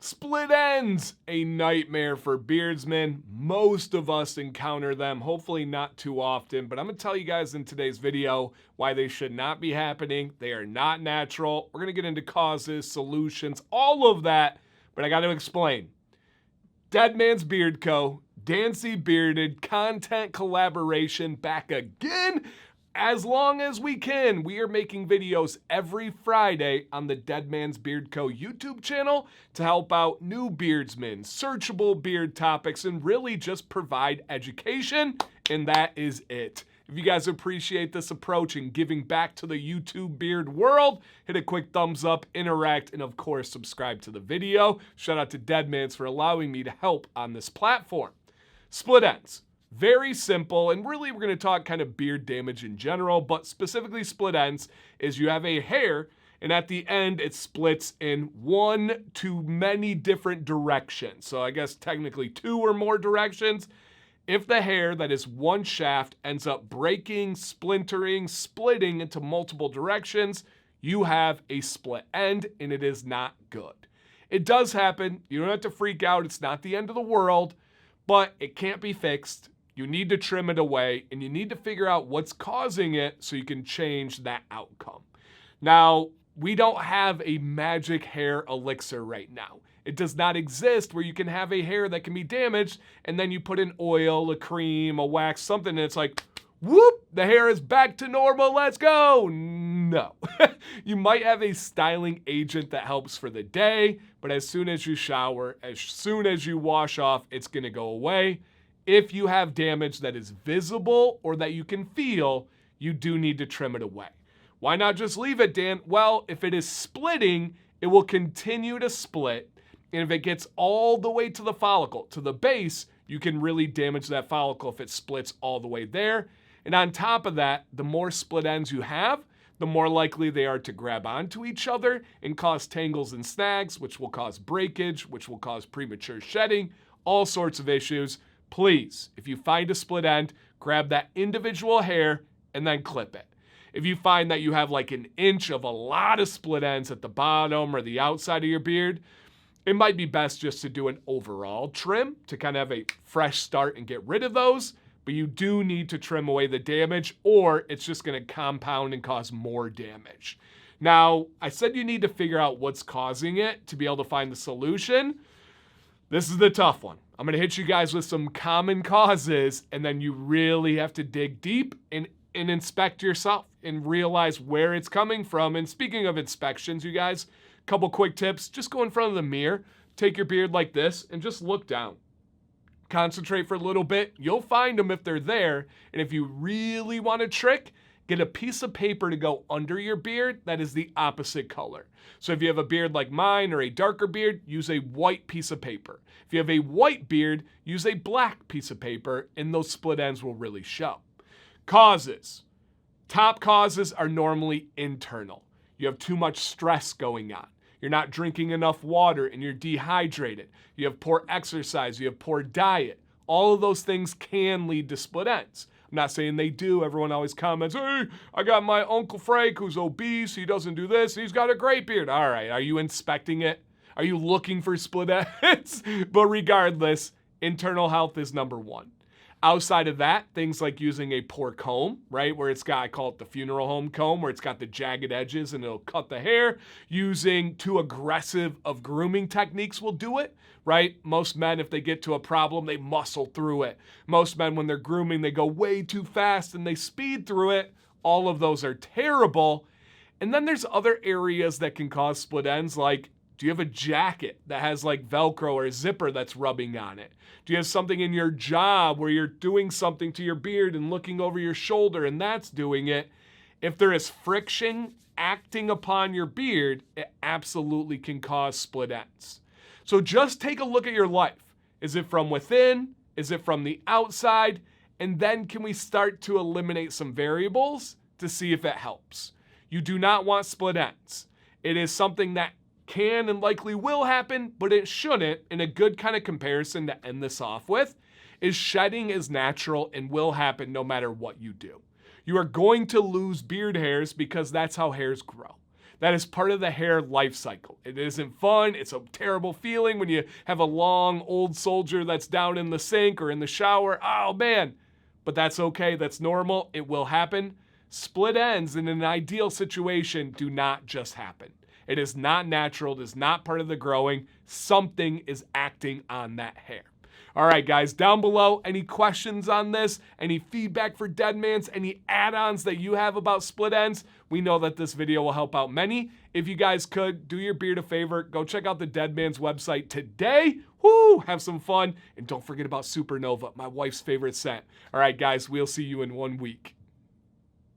Split ends, a nightmare for beardsmen. Most of us encounter them, hopefully not too often, but I'm going to tell you guys in today's video why they should not be happening. They are not natural. We're going to get into causes, solutions, all of that, but I got to explain. Deadman's Beard Co., Dancy Bearded, content collaboration back again. As long as we can, we are making videos every Friday on the Deadman's Beard Co. YouTube channel to help out new beardsmen, searchable beard topics, and really just provide education, and that is it. If you guys appreciate this approach and giving back to the YouTube beard world, hit a quick thumbs up, interact, and of course, subscribe to the video. Shout out to Deadman's for allowing me to help on this platform. Split ends. Very simple, and really we're going to talk kind of beard damage in general, but specifically split ends is you have a hair, and at the end it splits in one to many different directions. So I guess technically two or more directions. If the hair that is one shaft ends up breaking, splintering, splitting into multiple directions, you have a split end, and it is not good. It does happen. You don't have to freak out. It's not the end of the world, but it can't be fixed. You need to trim it away, and you need to figure out what's causing it so you can change that outcome. Now, we don't have a magic hair elixir right now. It does not exist where you can have a hair that can be damaged, and then you put an oil, a cream, a wax, something, and it's like, whoop, the hair is back to normal, let's go. No. You might have a styling agent that helps for the day, but as soon as you shower, as soon as you wash off, it's going to go away. If you have damage that is visible or that you can feel, you do need to trim it away. Why not just leave it, Dan? Well, if it is splitting, it will continue to split. And if it gets all the way to the follicle, to the base, you can really damage that follicle if it splits all the way there. And on top of that, the more split ends you have, the more likely they are to grab onto each other and cause tangles and snags, which will cause breakage, which will cause premature shedding, all sorts of issues. Please, if you find a split end, grab that individual hair and then clip it. If you find that you have like an inch of a lot of split ends at the bottom or the outside of your beard, it might be best just to do an overall trim to kind of have a fresh start and get rid of those. But you do need to trim away the damage, or it's just going to compound and cause more damage. Now, I said you need to figure out what's causing it to be able to find the solution. This is the tough one. I'm going to hit you guys with some common causes, and then you really have to dig deep and inspect yourself and realize where it's coming from. And speaking of inspections, you guys, a couple quick tips. Just go in front of the mirror, take your beard like this, and just look down. Concentrate for a little bit. You'll find them if they're there. And if you really want a trick, get a piece of paper to go under your beard that is the opposite color. So if you have a beard like mine or a darker beard, use a white piece of paper. If you have a white beard, use a black piece of paper, and those split ends will really show. Causes. Top causes are normally internal. You have too much stress going on. You're not drinking enough water and you're dehydrated. You have poor exercise. You have poor diet. All of those things can lead to split ends. I'm not saying they do. Everyone always comments, hey, I got my Uncle Frank who's obese. He doesn't do this. He's got a great beard. All right. Are you inspecting it? Are you looking for split ends? But regardless, internal health is number one. Outside of that, things like using a poor comb, right? Where it's got, I call it the funeral home comb, where it's got the jagged edges and it'll cut the hair. Using too aggressive of grooming techniques will do it, right? Most men, if they get to a problem, they muscle through it. Most men, when they're grooming, they go way too fast and they speed through it. All of those are terrible. And then there's other areas that can cause split ends, like, do you have a jacket that has like Velcro or a zipper that's rubbing on it? Do you have something in your job where you're doing something to your beard and looking over your shoulder and that's doing it? If there is friction acting upon your beard, it absolutely can cause split ends. So just take a look at your life. Is it from within? Is it from the outside? And then can we start to eliminate some variables to see if it helps? You do not want split ends. It is something that can and likely will happen, but it shouldn't. And a good kind of comparison to end this off with is shedding is natural and will happen no matter what you do. You are going to lose beard hairs because that's how hairs grow. That is part of the hair life cycle. It isn't fun. It's a terrible feeling when you have a long old soldier that's down in the sink or in the shower. Oh man, but that's okay. That's normal. It will happen. Split ends in an ideal situation do not just happen. It is not natural. It is not part of the growing. Something is acting on that hair. All right, guys, down below, any questions on this? Any feedback for Deadmans? Any add-ons that you have about split ends? We know that this video will help out many. If you guys could, do your beard a favor. Go check out the Deadmans website today. Woo! Have some fun. And don't forget about Supernova, my wife's favorite scent. All right, guys, we'll see you in 1 week.